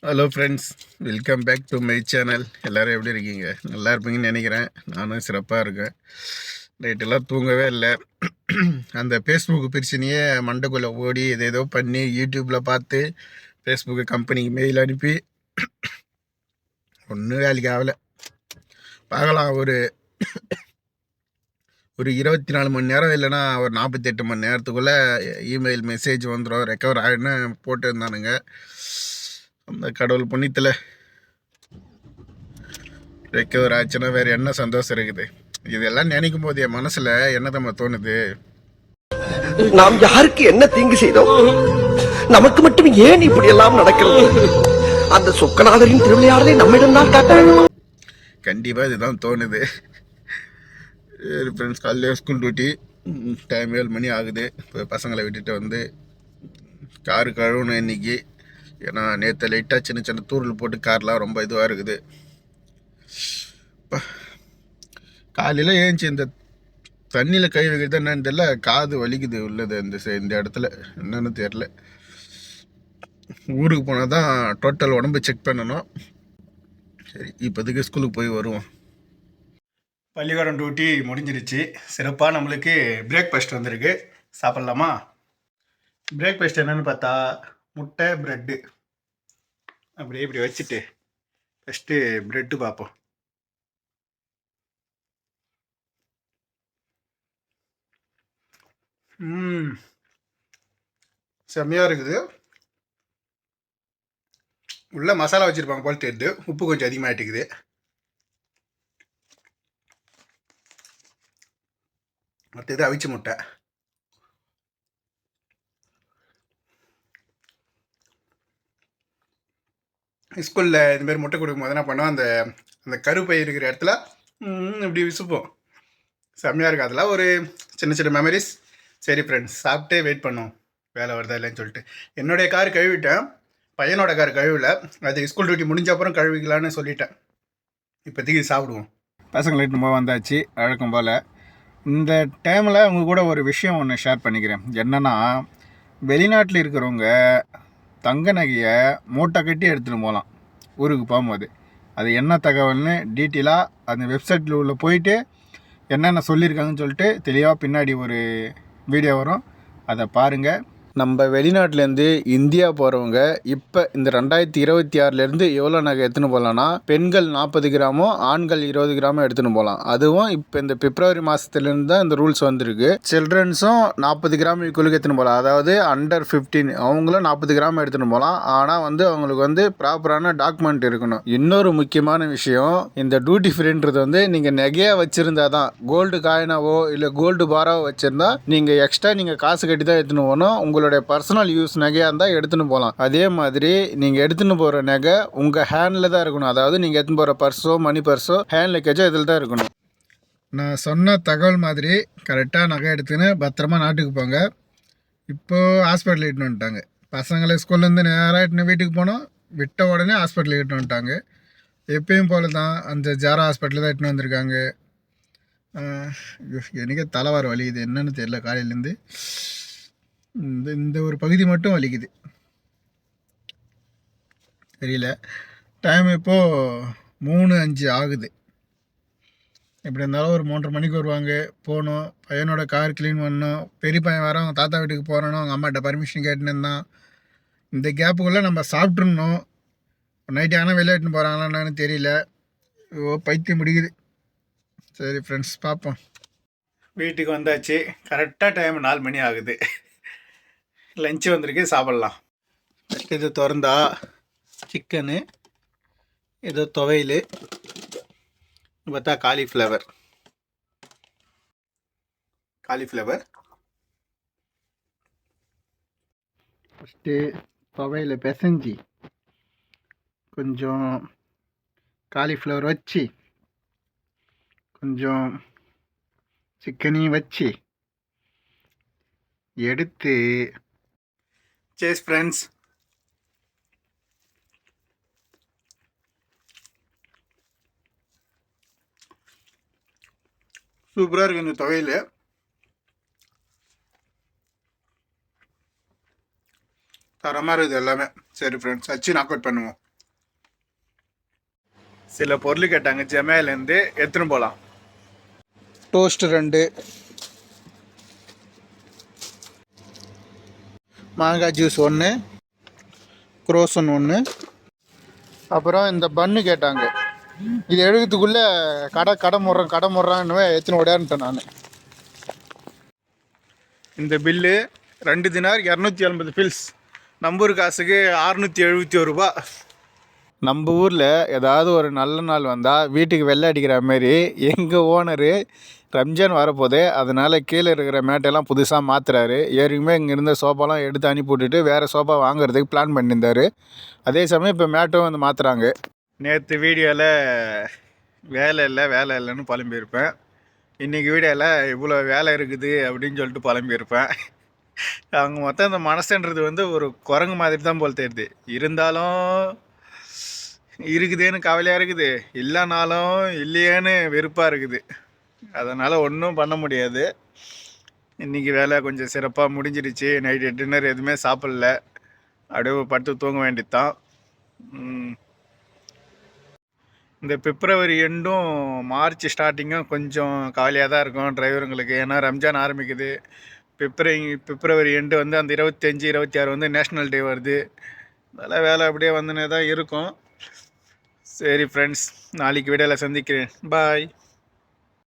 Hello friends, welcome back to my channel. எல்லோரும் எப்படி இருக்கீங்க? நல்லா இருப்பீங்கன்னு நினைக்கிறேன். நானும் சிறப்பாக இருக்கேன். நைட்டெல்லாம் தூங்கவே இல்லை. அந்த ஃபேஸ்புக் பிரச்சனையே மண்டைக்குள்ளே ஓடி ஏதோ பண்ணி யூடியூப்பில் பார்த்து ஃபேஸ்புக்கு கம்பெனிக்கு மெயில் அனுப்பி ஒன்றும் வேலைக்கு ஆகலை. பார்க்கலாம், ஒரு 24 மணி நேரம் இல்லைன்னா ஒரு 48 மணி நேரத்துக்குள்ளே இமெயில் மெசேஜ் வந்துடும், ரெக்கவர் ஆகிடுன்னு போட்டுருந்தானுங்க. அந்த கடவுள் புண்ணியத்தில் ரெக்கவர் ஆச்சுன்னா வேறு என்ன சந்தோஷம் இருக்குது? இதெல்லாம் நினைக்கும் போது என் மனசில் என்ன நம்ம தோணுது, நாம் யாருக்கு என்ன தீங்கு செய்தோம்? நமக்கு மட்டும் ஏன் இப்படி எல்லாம் நடக்கிறது? அந்த சொக்கநாதரின் திருவிளையாடலை நம்மிடம் தான் காட்ட வேண்டும். கண்டிப்பாக இதுதான் தோணுது. ஃப்ரெண்ட்ஸ், காலையில் ஸ்கூல் டியூட்டி, டைம் 7 மணி ஆகுது. இப்போ பசங்களை விட்டுட்டு வந்து காரு கழுவணும் இன்னைக்கு. ஏன்னா நேற்று லைட்டாக சின்ன சின்ன தூரல் போட்டு கார்லாம் ரொம்ப இதுவாக இருக்குது. காலையில் ஏஞ்சி இந்த தண்ணியில் கை வைக்கிறது என்னன்னு தெரியல, காது வலிக்குது உள்ளது. இந்த இடத்துல என்னன்னு தெரில. ஊருக்கு போனால் தான் டோட்டல் உடம்பு செக் பண்ணணும். சரி, இப்போதைக்கு ஸ்கூலுக்கு போய் வருவோம். பள்ளிக்கூடம் டியூட்டி முடிஞ்சிருச்சு. சிறப்பாக நம்மளுக்கு பிரேக்ஃபாஸ்ட் வந்திருக்கு. சாப்பிட்லாமா? பிரேக்ஃபாஸ்ட் என்னென்னு பார்த்தா முட்டை, ப்ரெட்டு. அப்படியே இப்படி வச்சுட்டு ஃபஸ்ட்டு ப்ரெட்டு பார்ப்போம். செம்மையாக இருக்குது. உள்ள மசாலா வச்சுருப்பாங்க போல் தெரியுது. உப்பு கொஞ்சம் அதிகமாகிட்டுக்குது. மற்றது அவிச்ச முட்டை. ஸ்கூலில் இதுமாரி முட்டை கொடுக்கும்போது என்ன பண்ணுவோம், அந்த கருப்பை இருக்கிற இடத்துல இப்படி விசுப்போம். செம்மையாக இருக்குது. அதெல்லாம் ஒரு சின்ன சின்ன மெமரிஸ். சரி ஃப்ரெண்ட்ஸ், சாப்பிட்டே வெயிட் பண்ணோம் வேலை வருதா இல்லைன்னு சொல்லிட்டு. என்னுடைய கார் கழுவிட்டேன், பையனோட கார் கழுவில. அது ஸ்கூல் டியூட்டி முடிஞ்ச அப்புறம் கழுவிக்கலான்னு சொல்லிட்டேன். இப்போதைக்கு சாப்பிடுவோம். பசங்களை இட்டுமா வந்தாச்சு வழக்கம் போல். இந்த டைமில் அவங்க கூட ஒரு விஷயம் ஒன்று ஷேர் பண்ணிக்கிறேன். என்னென்னா, வெளிநாட்டில் இருக்கிறவங்க தங்க நகையை மூட்டை கட்டி எடுத்துகிட்டு போகலாம் ஊருக்கு போகும்போது. அது என்ன தகவல்னு டீட்டெயிலாக அந்த வெப்சைட்டில் உள்ள போயிட்டு என்னென்ன சொல்லியிருக்காங்கன்னு சொல்லிட்டு தெளிவாக பின்னாடி ஒரு வீடியோ வரும், அதை பாருங்கள். நம்ம வெளிநாட்டிலேருந்து இந்தியா போகிறவங்க இப்போ இந்த 2026 எவ்வளோ நகை எடுத்துன்னு போகலான்னா, பெண்கள் 40 கிராமோ ஆண்கள் 20 கிராமோ எடுத்துன்னு போகலாம். அதுவும் இப்போ இந்த பிப்ரவரி மாதத்துலேருந்து தான் இந்த ரூல்ஸ் வந்திருக்கு. சில்ட்ரன்ஸும் 40 கிராம் குழுக்கு எடுத்துன்னு போகலாம். அதாவது அண்டர் 15 அவங்களும் 40 கிராம் எடுத்துன்னு போகலாம். ஆனால் அவங்களுக்கு ப்ராப்பரான டாக்குமெண்ட் இருக்கணும். இன்னொரு முக்கியமான விஷயம், இந்த டியூட்டி ஃப்ரீன்றது நீங்கள் நகையாக வச்சுருந்தா தான், கோல்டு காயினாவோ இல்லை கோல்டு பாராவோ வச்சுருந்தா நீங்கள் எக்ஸ்ட்ரா நீங்கள் காசு கட்டி தான் எடுத்துன்னு போகணும். உங்களுடைய பர்சனல் யூஸ் நகையாக இருந்தால் எடுத்துன்னு போகலாம். அதே மாதிரி நீங்கள் எடுத்துன்னு போகிற நகை உங்கள் ஹேண்டில் தான் இருக்கணும். அதாவது நீங்கள் எடுத்துன்னு போகிற பர்ஸோ மணி பர்ஸோ ஹேண்ட் லக்கேஜோ இதில் தான் இருக்கணும். நான் சொன்ன தகவல் மாதிரி கரெக்டாக நகை எடுத்துன்னு பத்திரமா நாட்டுக்கு போங்க. இப்போது ஹாஸ்பிட்டல் இட்டுன்னு வந்துட்டாங்க. பசங்களை ஸ்கூல்லேருந்து நேராக இட்டுன்னு வீட்டுக்கு போனோம், விட்ட உடனே ஹாஸ்பிட்டல் இட்டுன்னு வந்துட்டாங்க. எப்பயும் போல தான் அந்த ஜாரா ஹாஸ்பிட்டலில் தான் இட்டுன்னு வந்திருக்காங்க. எனக்கே தலைவார வலி, இது என்னன்னு தெரியல. காலையிலேருந்து இந்த ஒரு பகுதி மட்டும் வலிக்குது, தெரியல. டைம் இப்போது 3:05 ஆகுது. எப்படி இருந்தாலும் ஒரு 3:30 மணிக்கு வருவாங்க. போகணும், பையனோட கார் க்ளீன் பண்ணணும். பெரிய பையன் வர அவங்க தாத்தா வீட்டுக்கு போகிறணும், அவங்க அம்மாட்ட பர்மிஷன் கேட்டுன்னு இருந்தான். இந்த கேப்புக்குள்ளே நம்ம சாப்பிட்ருணும். நைட்டு ஆனால் விளையாட்டுன்னு போகிறாங்களான்னு தெரியல. பைத்தியம் முடிக்குது. சரி ஃப்ரெண்ட்ஸ், பார்ப்போம். வீட்டுக்கு வந்தாச்சு. கரெக்டாக டைம் 4 மணி ஆகுது. லஞ்சு வந்திருக்கு, சாப்பிட்லாம். இது திறந்தா சிக்கனு, ஏதோ துவையல், பார்த்தா காலிஃப்ளவர். ஃபஸ்ட்டு துவையல் பிசைஞ்சி கொஞ்சம் காலிஃப்ளவர் வச்சு கொஞ்சம் சிக்கனையும் வச்சு எடுத்து. சேஸ் ஃப்ரெண்ட்ஸ், சூப்பராக இருக்குது இந்த துவையல். தரமாக இருக்குது எல்லாமே. சரி ஃப்ரெண்ட்ஸ், வச்சு நாக் அவுட் பண்ணுவோம். சில பொருள் கேட்டாங்க ஜெமேலேருந்து எடுத்துன்னு போகலாம். டோஸ்ட் 2, மாங்காய் ஜூஸ் 1, குரோசன் 1, அப்புறம் இந்த பன்னு கேட்டாங்க. இது எடுக்கிறதுக்குள்ளே கடை முறான்னு எடுத்துன்னு ஓடியான்ட்டேன் நான். இந்த பில்லு 2 தினார் 280 பில்ஸ், நம்ம ஊர் காசுக்கு 671 ரூபா. நம்ம ஊரில் ஏதாவது ஒரு நல்ல நாள் வந்தால் வீட்டுக்கு வெள்ளை அடிக்கிற மாதிரி எங்கள் ஓனரு ரம்ஜான் வரப்போதே, அதனால் கீழே இருக்கிற மேட்டெல்லாம் புதுசாக மாற்றுறாரு. ஏற்கனவே இங்கே இருந்த சோஃபாலாம் எடுத்து அனுப்பி விட்டுட்டு வேறு சோஃபா வாங்குறதுக்கு பிளான் பண்ணியிருந்தார். அதே சமயம் இப்போ மேட்டும் வந்து மாற்றுறாங்க. நேற்று வீடியோவில் வேலை இல்லைன்னு புலம்பியிருப்பேன். இன்றைக்கி வீடியோவில் இவ்வளோ வேலை இருக்குது அப்படின்னு சொல்லிட்டு புலம்பியிருப்பேன். அவங்க மொத்தம் இந்த மனசுன்றது வந்து ஒரு குரங்கு மாதிரி தான் போல் தெரியுது. இருந்தாலும் இருக்குதுன்னு கவலையாக இருக்குது, இல்லைனாலும் இல்லையேன்னு வெறுப்பாக இருக்குது. அதனால் ஒன்றும் பண்ண முடியாது. இன்றைக்கி வேலை கொஞ்சம் சிறப்பாக முடிஞ்சிடுச்சு. நைட்டு டின்னர் எதுவுமே சாப்பிடல, அப்படியே படுத்து தூங்க வேண்டியது தான். இந்த பிப்ரவரி எண்டும் மார்ச் ஸ்டார்டிங்கும் கொஞ்சம் கவலையாக தான் இருக்கும் டிரைவருங்களுக்கு. ஏன்னா ரம்ஜான் ஆரம்பிக்குது. பிப்ரவரி எண்டு வந்து அந்த 25, 26 வந்து நேஷ்னல் டே வருது. அதனால் வேலை அப்படியே வந்துனே தான் இருக்கும். சரி ஃப்ரெண்ட்ஸ், நாளைக்கு வீடியோவில் சந்திக்கிறேன். பாய்.